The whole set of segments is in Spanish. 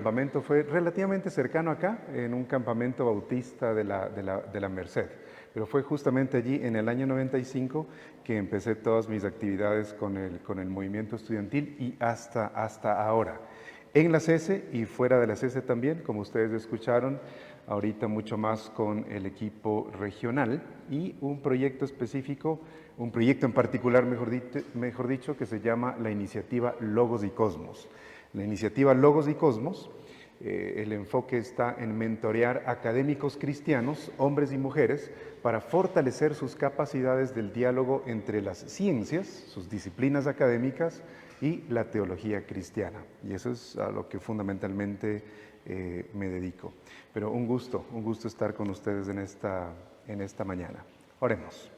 campamento fue relativamente cercano acá, en un campamento bautista de la Merced. Pero fue justamente allí, en el año 95, que empecé todas mis actividades con el movimiento estudiantil y hasta ahora. En la CESE y fuera de la CESE también, como ustedes escucharon, ahorita mucho más con el equipo regional y un proyecto específico, un proyecto en particular, mejor dicho, que se llama la iniciativa Logos y Cosmos. La iniciativa Logos y Cosmos, el enfoque está en mentorear académicos cristianos, hombres y mujeres, para fortalecer sus capacidades del diálogo entre las ciencias, sus disciplinas académicas y la teología cristiana. Y eso es a lo que fundamentalmente me dedico. Pero un gusto estar con ustedes en esta mañana. Oremos.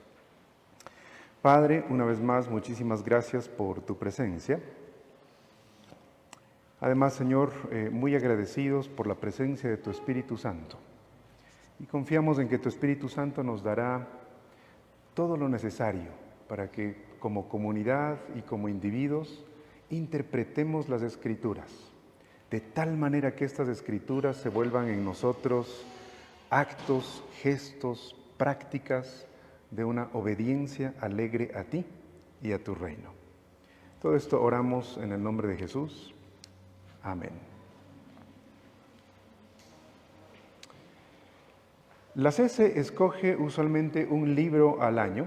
Padre, una vez más, muchísimas gracias por tu presencia. Además, Señor, muy agradecidos por la presencia de tu Espíritu Santo. Y confiamos en que tu Espíritu Santo nos dará todo lo necesario para que como comunidad y como individuos interpretemos las Escrituras, de tal manera que estas Escrituras se vuelvan en nosotros actos, gestos, prácticas de una obediencia alegre a ti y a tu reino. Todo esto oramos en el nombre de Jesús. Amén. La CESE escoge usualmente un libro al año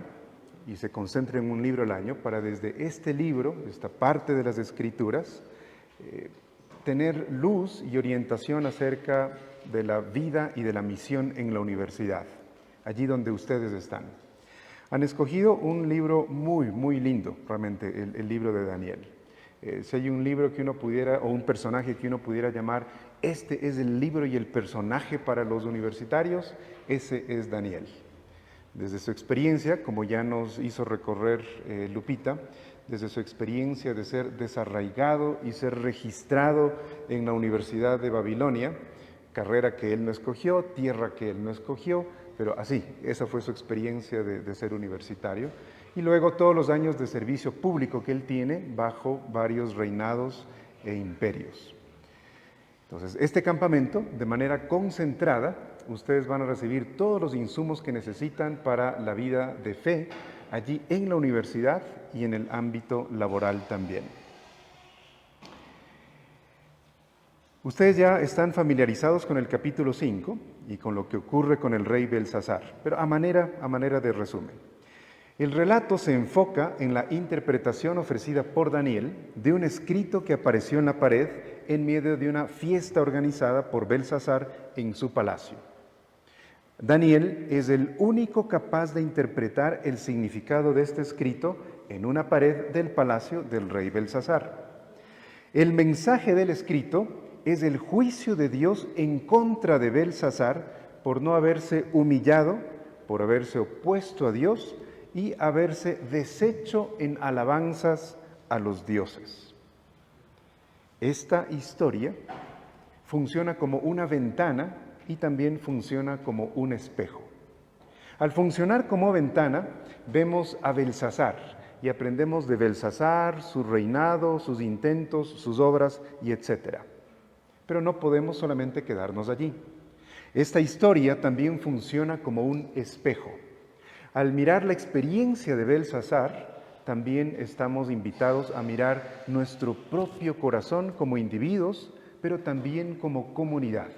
y se concentra en un libro al año para desde este libro, esta parte de las Escrituras, tener luz y orientación acerca de la vida y de la misión en la universidad, allí donde ustedes están. Han escogido un libro muy lindo, realmente, el libro de Daniel. Si hay un libro que uno pudiera, o un personaje que uno pudiera llamar, este es el libro y el personaje para los universitarios, ese es Daniel. Desde su experiencia, como ya nos hizo recorrer Lupita, desde su experiencia de ser desarraigado y ser registrado en la Universidad de Babilonia, carrera que él no escogió, tierra que él no escogió, pero así, esa fue su experiencia de ser universitario. Y luego todos los años de servicio público que él tiene bajo varios reinados e imperios. Entonces, este campamento, de manera concentrada, ustedes van a recibir todos los insumos que necesitan para la vida de fe allí en la universidad y en el ámbito laboral también. Ustedes ya están familiarizados con el capítulo 5 y con lo que ocurre con el rey Belsasar, pero a manera de resumen. El relato se enfoca en la interpretación ofrecida por Daniel de un escrito que apareció en la pared en medio de una fiesta organizada por Belsasar en su palacio. Daniel es el único capaz de interpretar el significado de este escrito en una pared del palacio del rey Belsasar. El mensaje del escrito es el juicio de Dios en contra de Belsasar por no haberse humillado, por haberse opuesto a Dios y haberse deshecho en alabanzas a los dioses. Esta historia funciona como una ventana y también funciona como un espejo. Al funcionar como ventana, vemos a Belsasar y aprendemos de Belsasar, su reinado, sus intentos, sus obras y etc. Pero no podemos solamente quedarnos allí. Esta historia también funciona como un espejo. Al mirar la experiencia de Belsasar, también estamos invitados a mirar nuestro propio corazón como individuos, pero también como comunidad.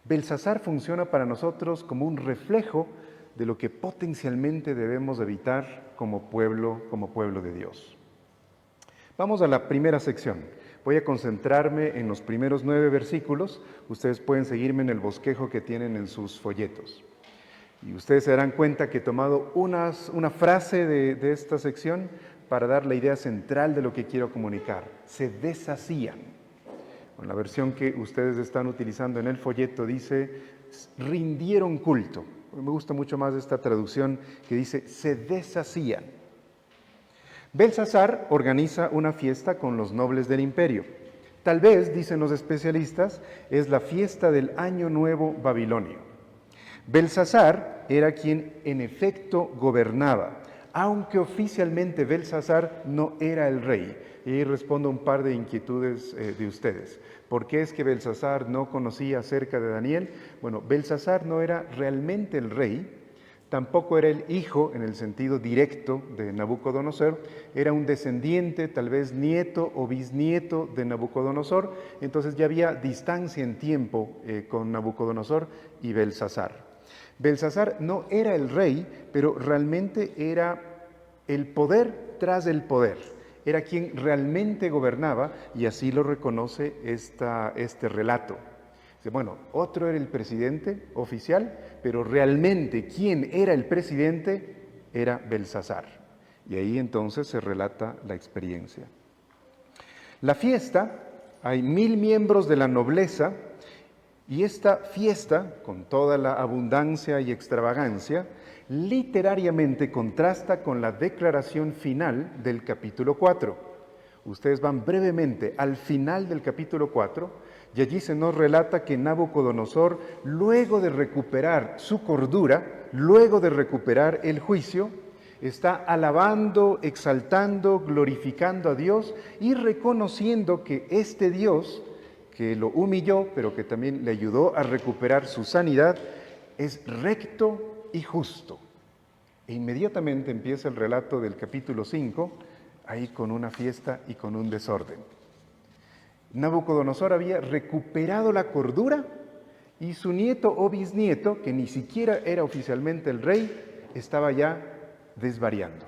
Belsasar funciona para nosotros como un reflejo de lo que potencialmente debemos evitar como pueblo de Dios. Vamos a la primera sección. Voy a concentrarme en los primeros 9 versículos. Ustedes pueden seguirme en el bosquejo que tienen en sus folletos. Y ustedes se darán cuenta que he tomado una frase de esta sección para dar la idea central de lo que quiero comunicar. Se deshacían. En la versión que ustedes están utilizando en el folleto dice, rindieron culto. Me gusta mucho más esta traducción que dice, se deshacían. Belsasar organiza una fiesta con los nobles del imperio. Tal vez, dicen los especialistas, es la fiesta del Año Nuevo babilonio. Belsasar era quien en efecto gobernaba, aunque oficialmente Belsasar no era el rey. Y ahí respondo un par de inquietudes de ustedes. ¿Por qué es que Belsasar no conocía acerca de Daniel? Bueno, Belsasar no era realmente el rey, tampoco era el hijo en el sentido directo de Nabucodonosor, era un descendiente, tal vez nieto o bisnieto de Nabucodonosor, entonces ya había distancia en tiempo con Nabucodonosor y Belsasar. Belsasar no era el rey, pero realmente era el poder tras el poder. Era quien realmente gobernaba y así lo reconoce este relato. Bueno, otro era el presidente oficial, pero realmente quien era el presidente era Belsasar. Y ahí entonces se relata la experiencia. La fiesta, hay 1000 miembros de la nobleza y esta fiesta, con toda la abundancia y extravagancia, literariamente contrasta con la declaración final del capítulo 4. Ustedes van brevemente al final del capítulo 4 y allí se nos relata que Nabucodonosor, luego de recuperar su cordura, luego de recuperar el juicio, está alabando, exaltando, glorificando a Dios y reconociendo que este Dios, que lo humilló, pero que también le ayudó a recuperar su sanidad, es recto y justo. E inmediatamente empieza el relato del capítulo 5, ahí con una fiesta y con un desorden. Nabucodonosor había recuperado la cordura y su nieto o bisnieto, que ni siquiera era oficialmente el rey, estaba ya desvariando.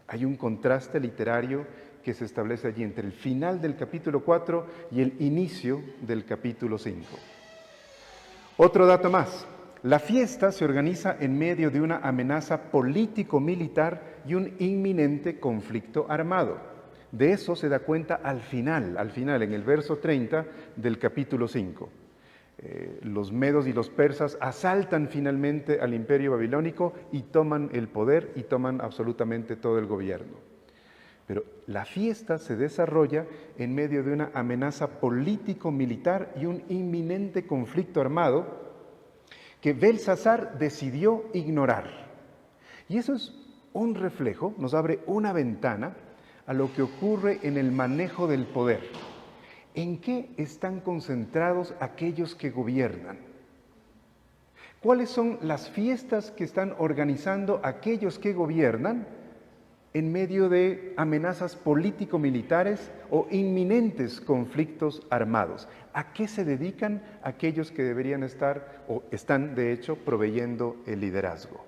Hay un contraste literario que se establece allí entre el final del capítulo 4 y el inicio del capítulo 5. Otro dato más. La fiesta se organiza en medio de una amenaza político-militar y un inminente conflicto armado. De eso se da cuenta al final, en el verso 30 del capítulo 5. Los medos y los persas asaltan finalmente al imperio babilónico y toman el poder y toman absolutamente todo el gobierno. Pero la fiesta se desarrolla en medio de una amenaza político-militar y un inminente conflicto armado que Belsasar decidió ignorar. Y eso es un reflejo, nos abre una ventana a lo que ocurre en el manejo del poder. ¿En qué están concentrados aquellos que gobiernan? ¿Cuáles son las fiestas que están organizando aquellos que gobiernan en medio de amenazas político-militares o inminentes conflictos armados? ¿A qué se dedican aquellos que deberían estar o están, de hecho, proveyendo el liderazgo?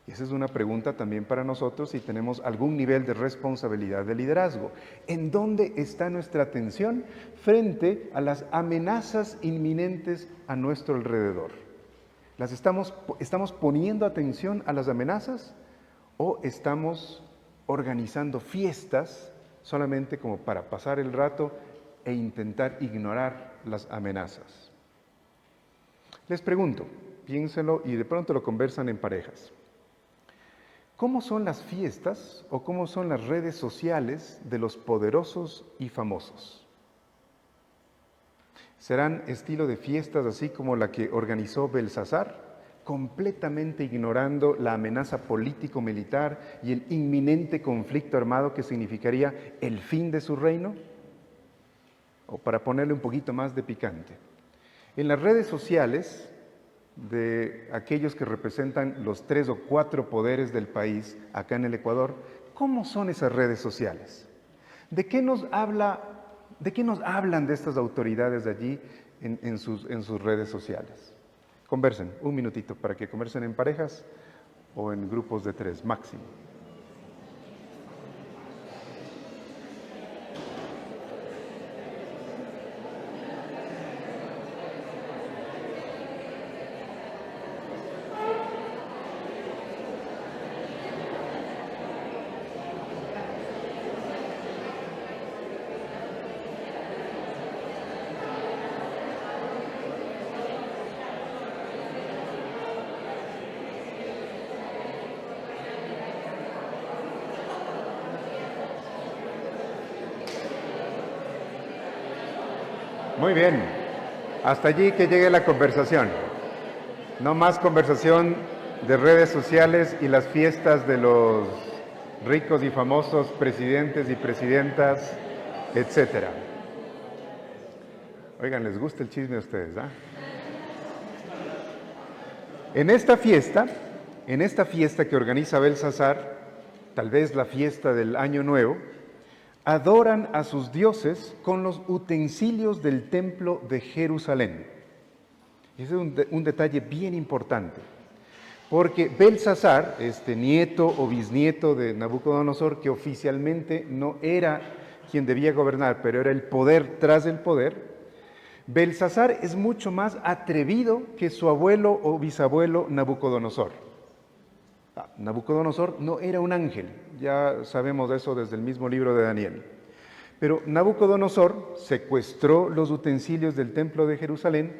Y esa es una pregunta también para nosotros si tenemos algún nivel de responsabilidad de liderazgo. ¿En dónde está nuestra atención frente a las amenazas inminentes a nuestro alrededor? ¿Estamos poniendo atención a las amenazas o estamos organizando fiestas solamente como para pasar el rato e intentar ignorar las amenazas? Les pregunto, piénsenlo y de pronto lo conversan en parejas. ¿Cómo son las fiestas o cómo son las redes sociales de los poderosos y famosos? ¿Serán estilo de fiestas así como la que organizó Belsasar, completamente ignorando la amenaza político-militar y el inminente conflicto armado que significaría el fin de su reino? O para ponerle un poquito más de picante, en las redes sociales de aquellos que representan los 3 o 4 poderes del país, acá en el Ecuador, ¿cómo son esas redes sociales? ¿De qué nos hablan de estas autoridades de allí en sus redes sociales? Conversen, un minutito para que conversen en parejas o en grupos de 3 máximo. Muy bien, hasta allí que llegue la conversación. No más conversación de redes sociales y las fiestas de los ricos y famosos presidentes y presidentas, etcétera. Oigan, ¿les gusta el chisme a ustedes, ah? En esta fiesta que organiza Belsasar, tal vez la fiesta del Año Nuevo, adoran a sus dioses con los utensilios del templo de Jerusalén. Ese es un detalle bien importante, porque Belsasar, este nieto o bisnieto de Nabucodonosor, que oficialmente no era quien debía gobernar, pero era el poder tras el poder, Belsasar es mucho más atrevido que su abuelo o bisabuelo Nabucodonosor. Nabucodonosor no era un ángel, ya sabemos eso desde el mismo libro de Daniel. Pero Nabucodonosor secuestró los utensilios del templo de Jerusalén,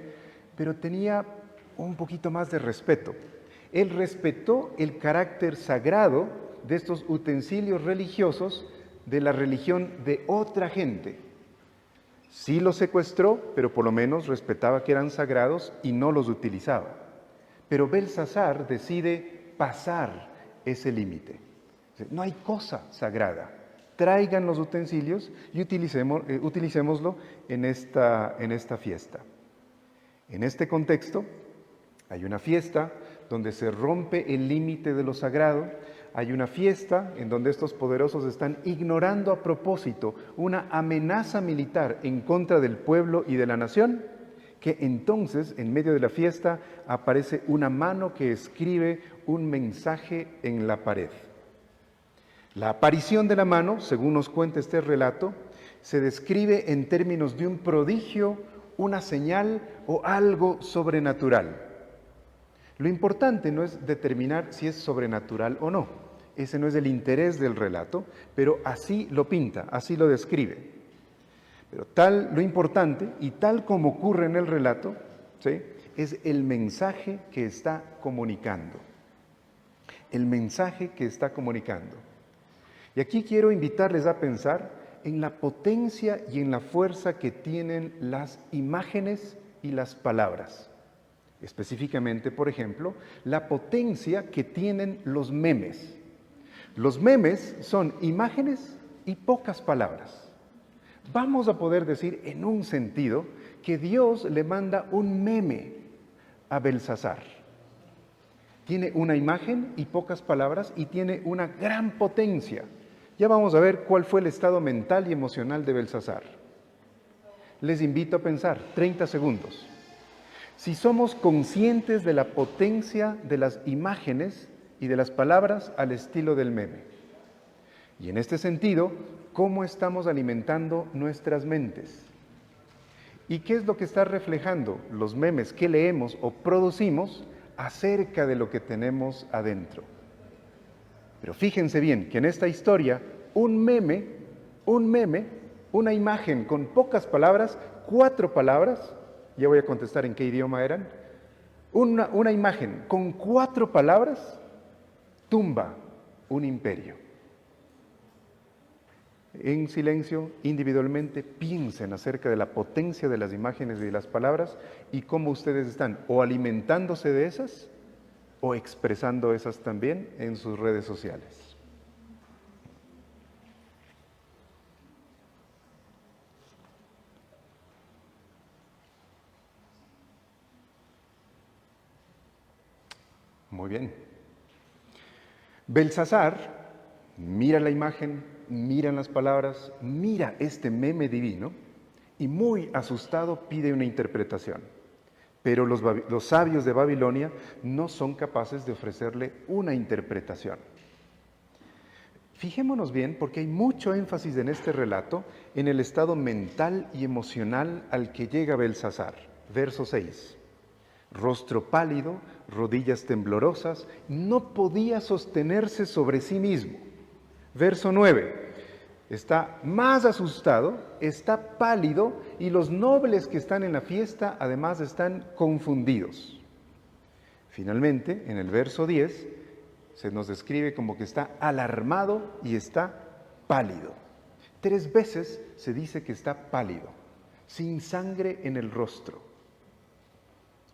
pero tenía un poquito más de respeto. Él respetó el carácter sagrado de estos utensilios religiosos de la religión de otra gente. Sí los secuestró, pero por lo menos respetaba que eran sagrados y no los utilizaba. Pero Belsasar decide pasar ese límite. No hay cosa sagrada. Traigan los utensilios y utilicémoslo en esta fiesta. En este contexto, hay una fiesta donde se rompe el límite de lo sagrado. Hay una fiesta en donde estos poderosos están ignorando a propósito una amenaza militar en contra del pueblo y de la nación, que entonces, en medio de la fiesta, aparece una mano que escribe un mensaje en la pared. La aparición de la mano, según nos cuenta este relato, se describe en términos de un prodigio, una señal o algo sobrenatural. Lo importante no es determinar si es sobrenatural o no. Ese no es el interés del relato, pero así lo pinta, así lo describe. Pero lo importante, y tal como ocurre en el relato, ¿sí?, es el mensaje que está comunicando. El mensaje que está comunicando. Y aquí quiero invitarles a pensar en la potencia y en la fuerza que tienen las imágenes y las palabras. Específicamente, por ejemplo, la potencia que tienen los memes. Los memes son imágenes y pocas palabras. Vamos a poder decir en un sentido que Dios le manda un meme a Belsasar. Tiene una imagen y pocas palabras y tiene una gran potencia. Ya vamos a ver cuál fue el estado mental y emocional de Belsasar. Les invito a pensar, 30 segundos. Si somos conscientes de la potencia de las imágenes y de las palabras al estilo del meme. Y en este sentido, ¿cómo estamos alimentando nuestras mentes? ¿Y qué es lo que está reflejando los memes que leemos o producimos acerca de lo que tenemos adentro? Pero fíjense bien que en esta historia, un meme, una imagen con pocas palabras, 4 palabras, ya voy a contestar en qué idioma eran, una imagen con 4 palabras tumba un imperio. En silencio, individualmente, piensen acerca de la potencia de las imágenes y de las palabras y cómo ustedes están o alimentándose de esas o expresando esas también en sus redes sociales. Muy bien. Belsasar mira la imagen, mira las palabras, mira este meme divino y muy asustado pide una interpretación. Pero los sabios de Babilonia no son capaces de ofrecerle una interpretación. Fijémonos bien porque hay mucho énfasis en este relato en el estado mental y emocional al que llega Belsasar. Verso 6. Rostro pálido, rodillas temblorosas, no podía sostenerse sobre sí mismo. Verso 9. Está más asustado, está pálido y los nobles que están en la fiesta además están confundidos. Finalmente, en el verso 10, se nos describe como que está alarmado y está pálido. 3 veces se dice que está pálido, sin sangre en el rostro.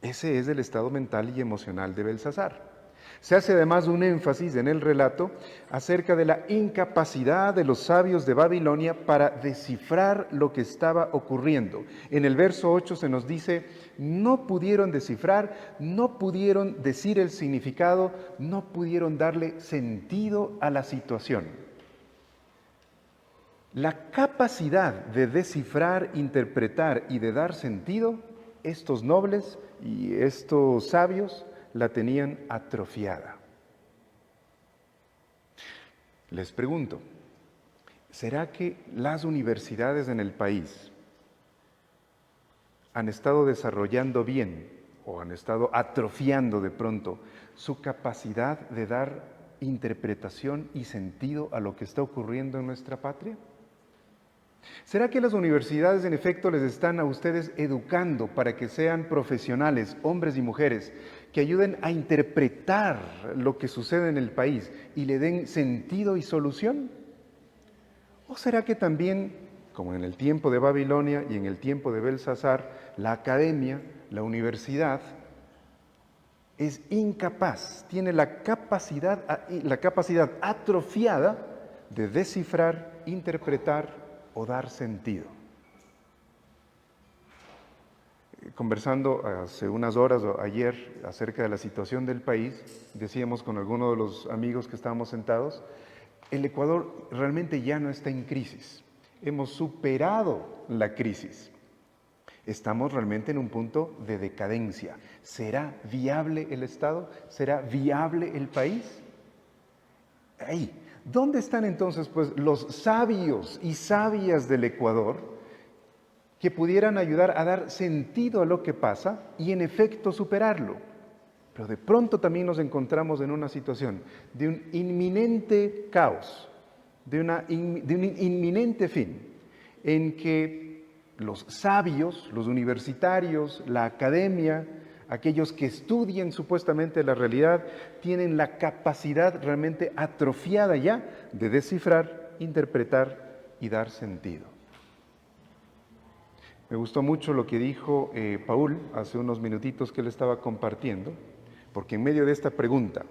Ese es el estado mental y emocional de Belsasar. Se hace además un énfasis en el relato acerca de la incapacidad de los sabios de Babilonia para descifrar lo que estaba ocurriendo. En el verso 8 se nos dice, no pudieron descifrar, no pudieron decir el significado, no pudieron darle sentido a la situación. La capacidad de descifrar, interpretar y de dar sentido, estos nobles y estos sabios la tenían atrofiada. Les pregunto, ¿será que las universidades en el país han estado desarrollando bien o han estado atrofiando de pronto su capacidad de dar interpretación y sentido a lo que está ocurriendo en nuestra patria? ¿Será que las universidades en efecto les están a ustedes educando para que sean profesionales, hombres y mujeres, que ayuden a interpretar lo que sucede en el país y le den sentido y solución? ¿O será que también, como en el tiempo de Babilonia y en el tiempo de Belsasar, la academia, la universidad, es incapaz, tiene la capacidad atrofiada de descifrar, interpretar o dar sentido? Conversando hace unas horas o ayer acerca de la situación del país, decíamos con algunos de los amigos que estábamos sentados, el Ecuador realmente ya no está en crisis. Hemos superado la crisis. Estamos realmente en un punto de decadencia. ¿Será viable el Estado? ¿Será viable el país? Ahí. ¿Dónde están entonces pues los sabios y sabias del Ecuador que pudieran ayudar a dar sentido a lo que pasa y en efecto superarlo? Pero de pronto también nos encontramos en una situación de un inminente caos, de un inminente fin, en que los sabios, los universitarios, la academia, aquellos que estudian supuestamente la realidad, tienen la capacidad realmente atrofiada ya de descifrar, interpretar y dar sentido. Me gustó mucho lo que dijo Paul hace unos minutitos que él estaba compartiendo, porque en medio de esta pregunta,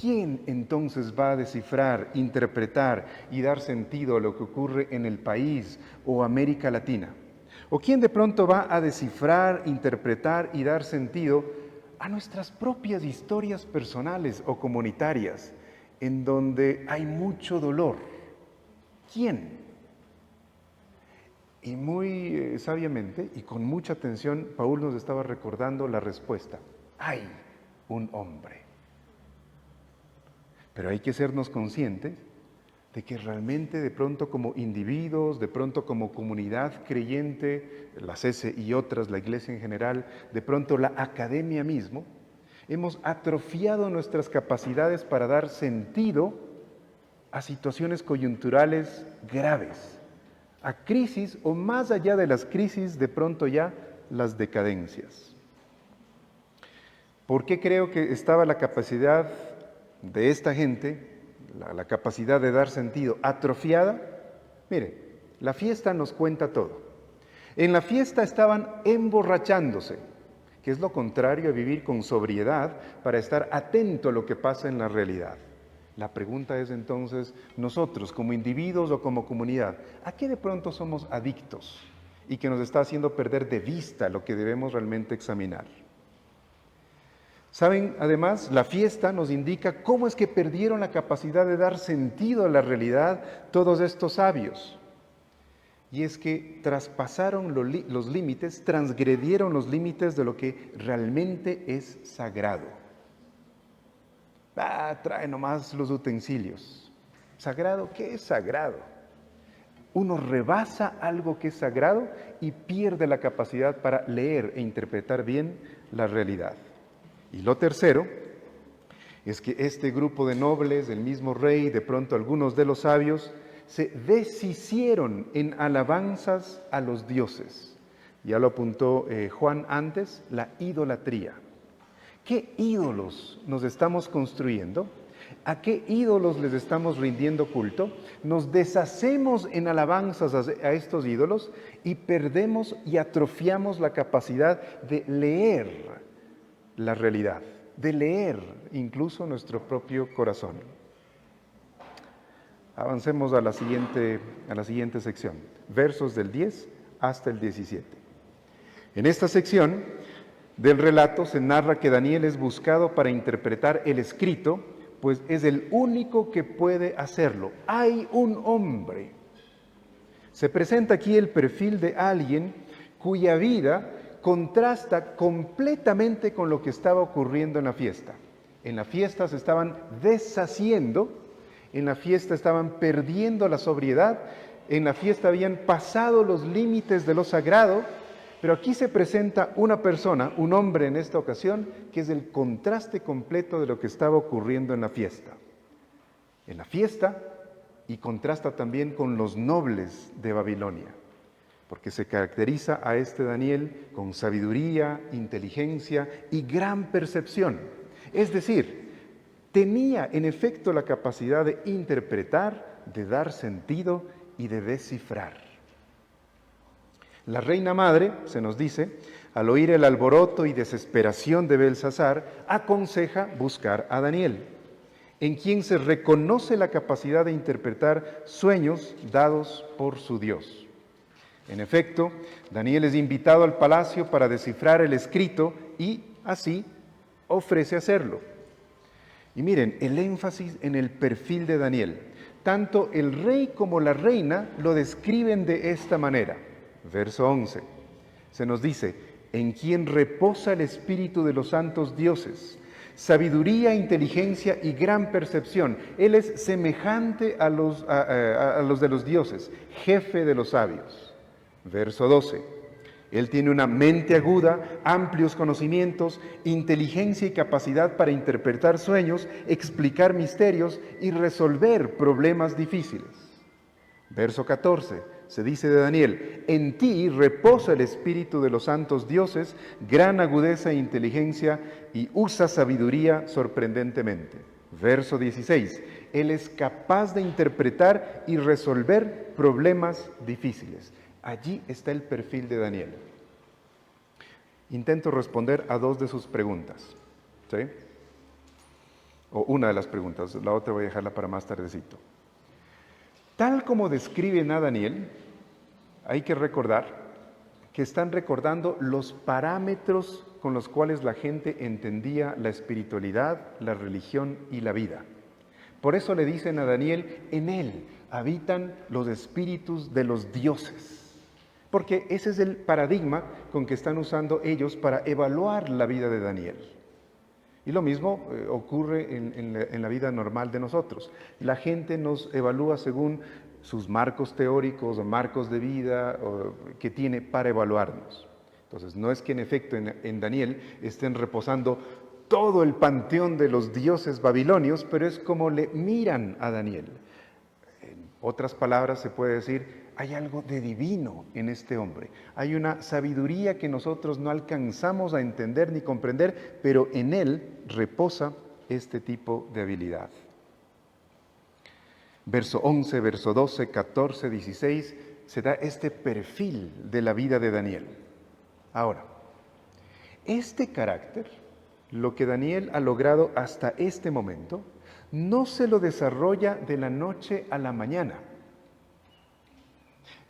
¿quién entonces va a descifrar, interpretar y dar sentido a lo que ocurre en el país o América Latina? ¿O quién de pronto va a descifrar, interpretar y dar sentido a nuestras propias historias personales o comunitarias, en donde hay mucho dolor? ¿Quién? Y muy sabiamente y con mucha atención, Paul nos estaba recordando la respuesta. Hay un hombre. Pero hay que sernos conscientes de que realmente de pronto como individuos, de pronto como comunidad creyente, la CESE y otras, la Iglesia en general, de pronto la academia mismo, hemos atrofiado nuestras capacidades para dar sentido a situaciones coyunturales graves, a crisis o más allá de las crisis, de pronto ya las decadencias. ¿Por qué creo que estaba la capacidad de esta gente, la capacidad de dar sentido atrofiada? Mire, la fiesta nos cuenta todo. En la fiesta estaban emborrachándose, que es lo contrario a vivir con sobriedad para estar atento a lo que pasa en la realidad. La pregunta es entonces, nosotros como individuos o como comunidad, ¿a qué de pronto somos adictos y que nos está haciendo perder de vista lo que debemos realmente examinar? Saben, además, la fiesta nos indica cómo es que perdieron la capacidad de dar sentido a la realidad todos estos sabios. Y es que traspasaron los límites, transgredieron los límites de lo que realmente es sagrado. Trae nomás los utensilios. ¿Sagrado? ¿Qué es sagrado? Uno rebasa algo que es sagrado y pierde la capacidad para leer e interpretar bien la realidad. Y lo tercero es que este grupo de nobles, el mismo rey, de pronto algunos de los sabios, se deshicieron en alabanzas a los dioses. Ya lo apuntó Juan antes, la idolatría. ¿Qué ídolos nos estamos construyendo? ¿A qué ídolos les estamos rindiendo culto? Nos deshacemos en alabanzas a estos ídolos y perdemos y atrofiamos la capacidad de leer la realidad, de leer incluso nuestro propio corazón. Avancemos a la siguiente sección, versos del 10 hasta el 17. En esta sección del relato se narra que Daniel es buscado para interpretar el escrito, pues es el único que puede hacerlo. Hay un hombre. Se presenta aquí el perfil de alguien cuya vida contrasta completamente con lo que estaba ocurriendo en la fiesta. En la fiesta se estaban deshaciendo, en la fiesta estaban perdiendo la sobriedad, en la fiesta habían pasado los límites de lo sagrado, pero aquí se presenta una persona, un hombre en esta ocasión, que es el contraste completo de lo que estaba ocurriendo en la fiesta. En la fiesta, y contrasta también con los nobles de Babilonia, porque se caracteriza a este Daniel con sabiduría, inteligencia y gran percepción. Es decir, tenía en efecto la capacidad de interpretar, de dar sentido y de descifrar. La reina madre, se nos dice, al oír el alboroto y desesperación de Belsasar, aconseja buscar a Daniel, en quien se reconoce la capacidad de interpretar sueños dados por su Dios. En efecto, Daniel es invitado al palacio para descifrar el escrito y, así, ofrece hacerlo. Y miren, el énfasis en el perfil de Daniel. Tanto el rey como la reina lo describen de esta manera. Verso 11. Se nos dice, en quien reposa el espíritu de los santos dioses, sabiduría, inteligencia y gran percepción. Él es semejante a los de los dioses, jefe de los sabios. Verso 12. Él tiene una mente aguda, amplios conocimientos, inteligencia y capacidad para interpretar sueños, explicar misterios y resolver problemas difíciles. Verso 14. Se dice de Daniel, en ti reposa el espíritu de los santos dioses, gran agudeza e inteligencia y usa sabiduría sorprendentemente. Verso 16, él es capaz de interpretar y resolver problemas difíciles. Allí está el perfil de Daniel. Intento responder a dos de sus preguntas, ¿sí? O una de las preguntas, la otra voy a dejarla para más tardecito. Tal como describen a Daniel, hay que recordar que están recordando los parámetros con los cuales la gente entendía la espiritualidad, la religión y la vida. Por eso le dicen a Daniel, en él habitan los espíritus de los dioses. Porque ese es el paradigma con que están usando ellos para evaluar la vida de Daniel. Y lo mismo ocurre en la vida normal de nosotros. La gente nos evalúa según sus marcos teóricos o marcos de vida que tiene para evaluarnos. Entonces, no es que en efecto en Daniel estén reposando todo el panteón de los dioses babilonios, pero es como le miran a Daniel. En otras palabras se puede decir, hay algo de divino en este hombre. Hay una sabiduría que nosotros no alcanzamos a entender ni comprender, pero en él reposa este tipo de habilidad. Verso 11, verso 12, 14, 16, se da este perfil de la vida de Daniel. Ahora, este carácter, lo que Daniel ha logrado hasta este momento, no se lo desarrolla de la noche a la mañana.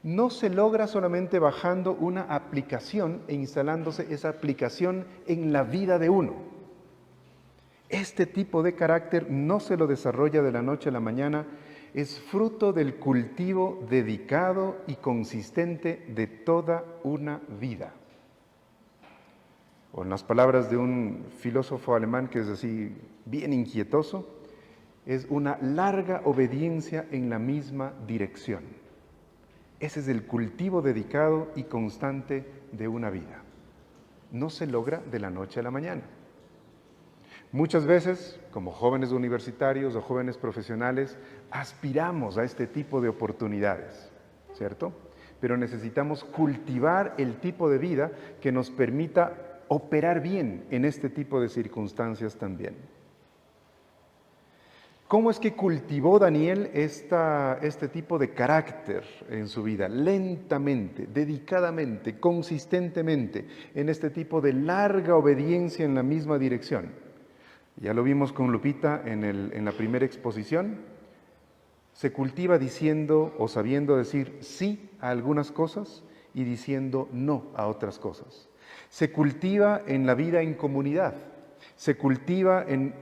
No se logra solamente bajando una aplicación e instalándose esa aplicación en la vida de uno. Este tipo de carácter no se lo desarrolla de la noche a la mañana, es fruto del cultivo dedicado y consistente de toda una vida. O en las palabras de un filósofo alemán que es así bien inquietoso, es una larga obediencia en la misma dirección. Ese es el cultivo dedicado y constante de una vida. No se logra de la noche a la mañana. Muchas veces, como jóvenes universitarios o jóvenes profesionales, aspiramos a este tipo de oportunidades, ¿cierto? Pero necesitamos cultivar el tipo de vida que nos permita operar bien en este tipo de circunstancias también. ¿Cómo es que cultivó Daniel este tipo de carácter en su vida? Lentamente, dedicadamente, consistentemente, en este tipo de larga obediencia en la misma dirección. Ya lo vimos con Lupita en la primera exposición. Se cultiva diciendo o sabiendo decir sí a algunas cosas y diciendo no a otras cosas. Se cultiva en la vida en comunidad, se cultiva en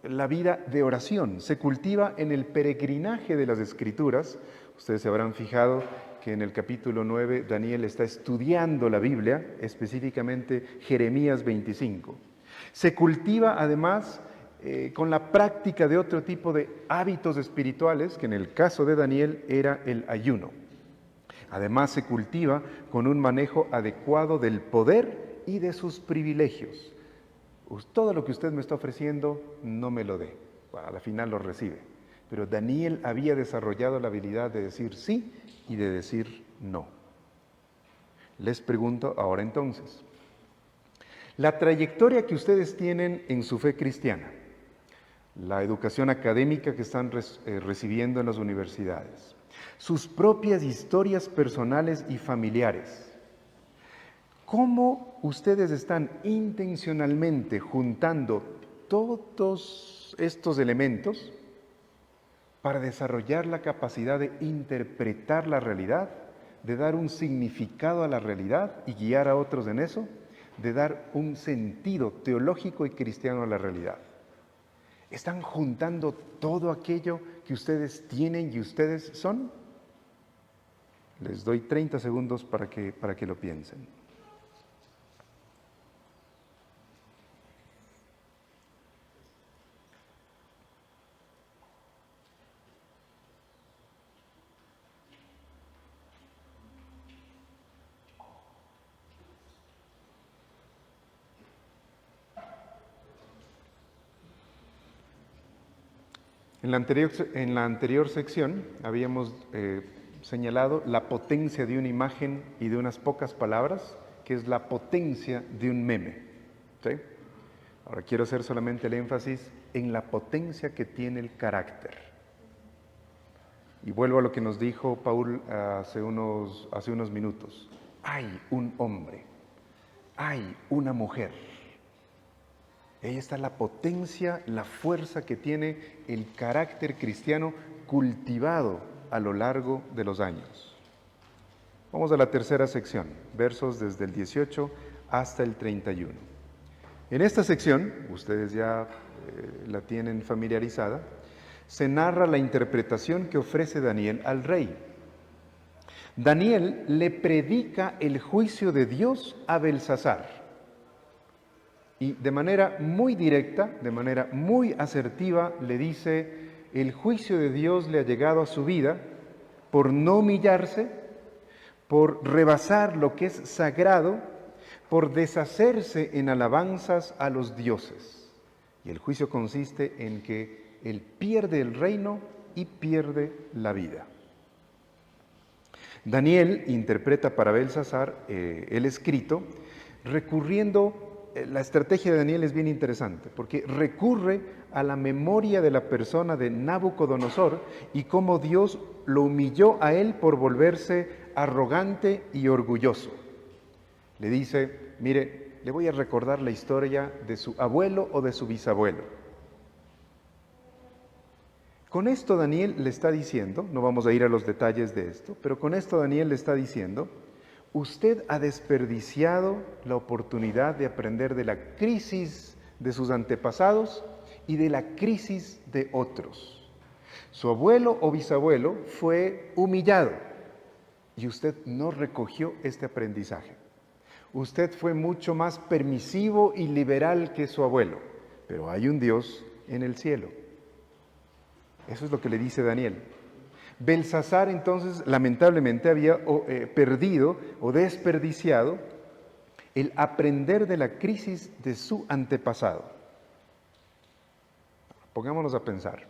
la vida de oración, se cultiva en el peregrinaje de las Escrituras. Ustedes se habrán fijado que en el capítulo 9 Daniel está estudiando la Biblia, específicamente Jeremías 25. Se cultiva además con la práctica de otro tipo de hábitos espirituales, que en el caso de Daniel era el ayuno. Además se cultiva con un manejo adecuado del poder y de sus privilegios. Todo lo que usted me está ofreciendo, no me lo dé. Bueno, a la final lo recibe. Pero Daniel había desarrollado la habilidad de decir sí y de decir no. Les pregunto ahora entonces, la trayectoria que ustedes tienen en su fe cristiana, la educación académica que están recibiendo en las universidades, sus propias historias personales y familiares, ¿cómo ustedes están intencionalmente juntando todos estos elementos para desarrollar la capacidad de interpretar la realidad, de dar un significado a la realidad y guiar a otros en eso, de dar un sentido teológico y cristiano a la realidad? ¿Están juntando todo aquello que ustedes tienen y ustedes son? Les doy 30 segundos para que lo piensen. En la anterior sección habíamos señalado la potencia de una imagen y de unas pocas palabras, que es la potencia de un meme. ¿Sí? Ahora quiero hacer solamente el énfasis en la potencia que tiene el carácter. Y vuelvo a lo que nos dijo Paul hace unos minutos. Hay un hombre, hay una mujer. Ahí está la potencia, la fuerza que tiene el carácter cristiano cultivado a lo largo de los años. Vamos a la tercera sección, versos desde el 18 hasta el 31. En esta sección, ustedes ya la tienen familiarizada, se narra la interpretación que ofrece Daniel al rey. Daniel le predica el juicio de Dios a Belsasar. Y de manera muy directa, de manera muy asertiva, le dice, el juicio de Dios le ha llegado a su vida por no humillarse, por rebasar lo que es sagrado, por deshacerse en alabanzas a los dioses. Y el juicio consiste en que él pierde el reino y pierde la vida. Daniel interpreta para Belsasar el escrito recurriendo. La estrategia de Daniel es bien interesante porque recurre a la memoria de la persona de Nabucodonosor y cómo Dios lo humilló a él por volverse arrogante y orgulloso. Le dice, mire, le voy a recordar la historia de su abuelo o de su bisabuelo. Con esto Daniel le está diciendo, no vamos a ir a los detalles de esto, pero con esto Daniel le está diciendo, usted ha desperdiciado la oportunidad de aprender de la crisis de sus antepasados y de la crisis de otros. Su abuelo o bisabuelo fue humillado y usted no recogió este aprendizaje. Usted fue mucho más permisivo y liberal que su abuelo, pero hay un Dios en el cielo. Eso es lo que le dice Daniel. Belsasar entonces lamentablemente había perdido o desperdiciado el aprender de la crisis de su antepasado. Pongámonos a pensar.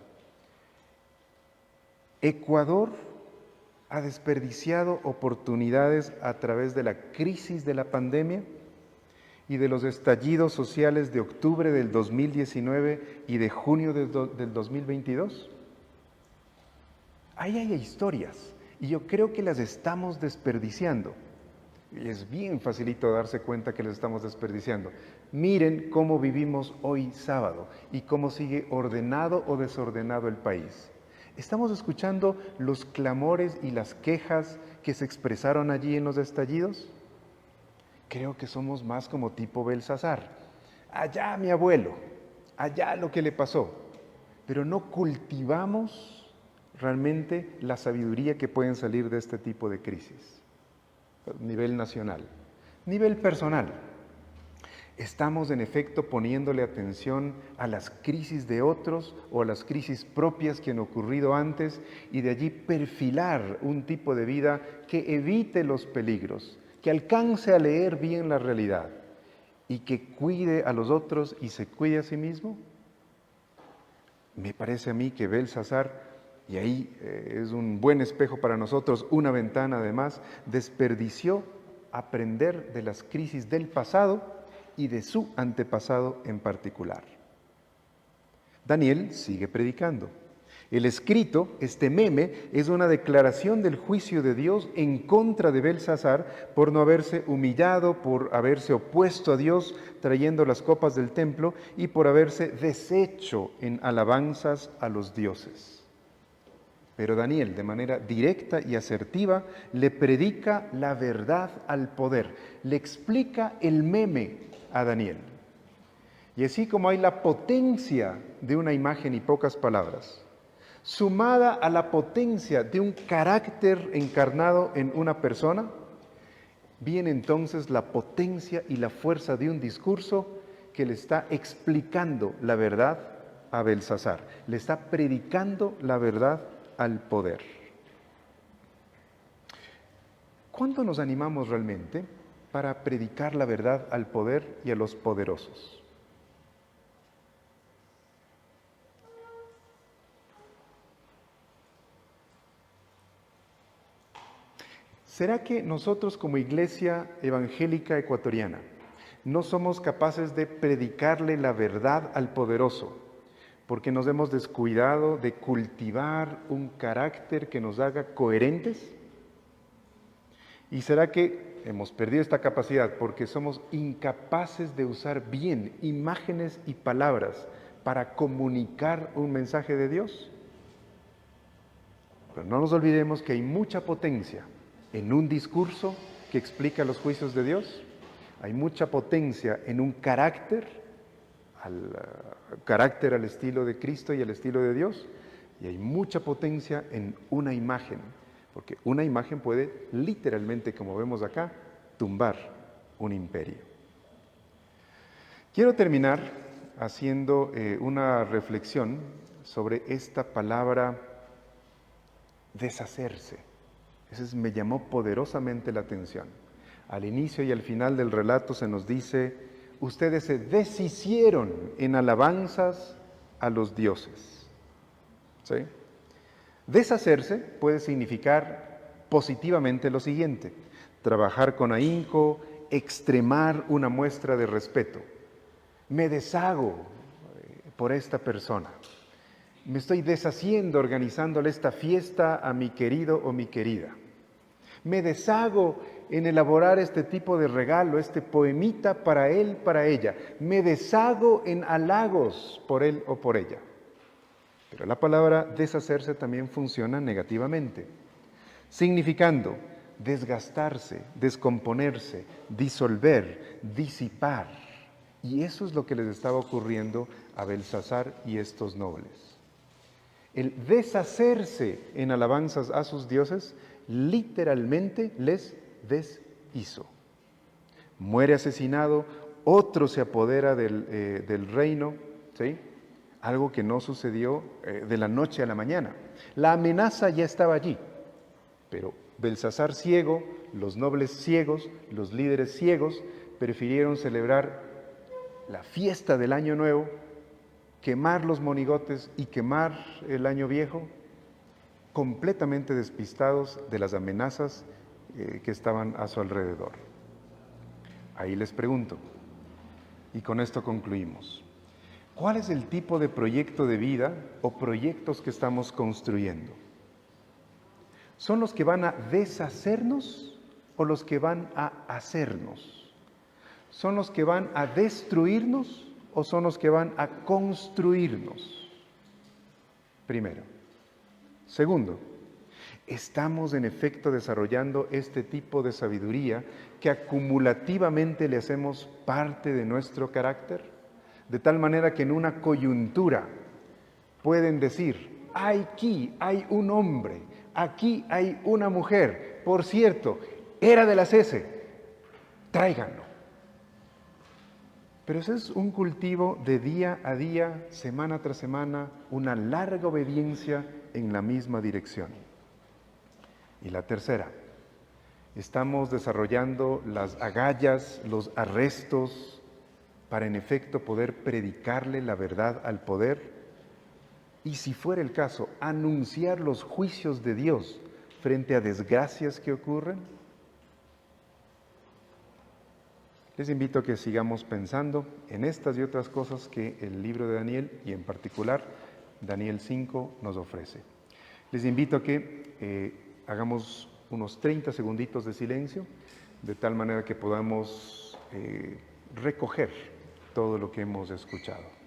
Ecuador ha desperdiciado oportunidades a través de la crisis de la pandemia y de los estallidos sociales de octubre del 2019 y de junio del 2022. Ahí hay historias y yo creo que las estamos desperdiciando. Y es bien facilito darse cuenta que las estamos desperdiciando. Miren cómo vivimos hoy sábado y cómo sigue ordenado o desordenado el país. ¿Estamos escuchando los clamores y las quejas que se expresaron allí en los estallidos? Creo que somos más como tipo Belsasar. Allá mi abuelo, allá lo que le pasó. Pero no cultivamos realmente la sabiduría que pueden salir de este tipo de crisis. Nivel nacional, nivel personal. Estamos en efecto poniéndole atención a las crisis de otros o a las crisis propias que han ocurrido antes y de allí perfilar un tipo de vida que evite los peligros, que alcance a leer bien la realidad y que cuide a los otros y se cuide a sí mismo. Me parece a mí que Belsasar, y ahí es un buen espejo para nosotros, una ventana además, desperdició aprender de las crisis del pasado y de su antepasado en particular. Daniel sigue predicando. El escrito, este meme, es una declaración del juicio de Dios en contra de Belsasar por no haberse humillado, por haberse opuesto a Dios trayendo las copas del templo y por haberse deshecho en alabanzas a los dioses. Pero Daniel, de manera directa y asertiva, le predica la verdad al poder, le explica el meme a Daniel. Y así como hay la potencia de una imagen y pocas palabras, sumada a la potencia de un carácter encarnado en una persona, viene entonces la potencia y la fuerza de un discurso que le está explicando la verdad a Belsasar, le está predicando la verdad al poder. ¿Cuándo nos animamos realmente para predicar la verdad al poder y a los poderosos? ¿Será que nosotros como Iglesia Evangélica Ecuatoriana no somos capaces de predicarle la verdad al poderoso porque nos hemos descuidado de cultivar un carácter que nos haga coherentes? ¿Y será que hemos perdido esta capacidad porque somos incapaces de usar bien imágenes y palabras para comunicar un mensaje de Dios? Pero no nos olvidemos que hay mucha potencia en un discurso que explica los juicios de Dios, hay mucha potencia en un carácter al estilo de Cristo y al estilo de Dios, y hay mucha potencia en una imagen, porque una imagen puede literalmente, como vemos acá, tumbar un imperio. Quiero terminar haciendo una reflexión sobre esta palabra deshacerse. Eso me llamó poderosamente la atención. Al inicio y al final del relato se nos dice: ustedes se deshicieron en alabanzas a los dioses. ¿Sí? Deshacerse puede significar positivamente lo siguiente: trabajar con ahínco, extremar una muestra de respeto. Me deshago por esta persona. Me estoy deshaciendo organizándole esta fiesta a mi querido o mi querida. Me deshago en elaborar este tipo de regalo, este poemita para él, para ella. Me deshago en halagos por él o por ella. Pero la palabra deshacerse también funciona negativamente, significando desgastarse, descomponerse, disolver, disipar. Y eso es lo que les estaba ocurriendo a Belsasar y estos nobles. El deshacerse en alabanzas a sus dioses literalmente les deshizo. Muere asesinado, otro se apodera del reino, ¿sí? Algo que no sucedió de la noche a la mañana. La amenaza ya estaba allí, pero Belsasar ciego, los nobles ciegos, los líderes ciegos, prefirieron celebrar la fiesta del Año Nuevo, quemar los monigotes y quemar el año viejo, completamente despistados de las amenazas que estaban a su alrededor. Ahí les pregunto, y con esto concluimos: ¿cuál es el tipo de proyecto de vida o proyectos que estamos construyendo? ¿Son los que van a deshacernos o los que van a hacernos? ¿Son los que van a destruirnos o son los que van a construirnos? Primero. Segundo, ¿estamos en efecto desarrollando este tipo de sabiduría que acumulativamente le hacemos parte de nuestro carácter? De tal manera que en una coyuntura pueden decir, aquí hay un hombre, aquí hay una mujer, por cierto, era de las S, tráiganlo. Pero ese es un cultivo de día a día, semana tras semana, una larga obediencia en la misma dirección. Y la tercera, estamos desarrollando las agallas, los arrestos, para en efecto poder predicarle la verdad al poder y, si fuera el caso, anunciar los juicios de Dios frente a desgracias que ocurren. Les invito a que sigamos pensando en estas y otras cosas que el libro de Daniel, y en particular Daniel 5, nos ofrece. Les invito a que hagamos unos 30 segunditos de silencio, de tal manera que podamos recoger todo lo que hemos escuchado.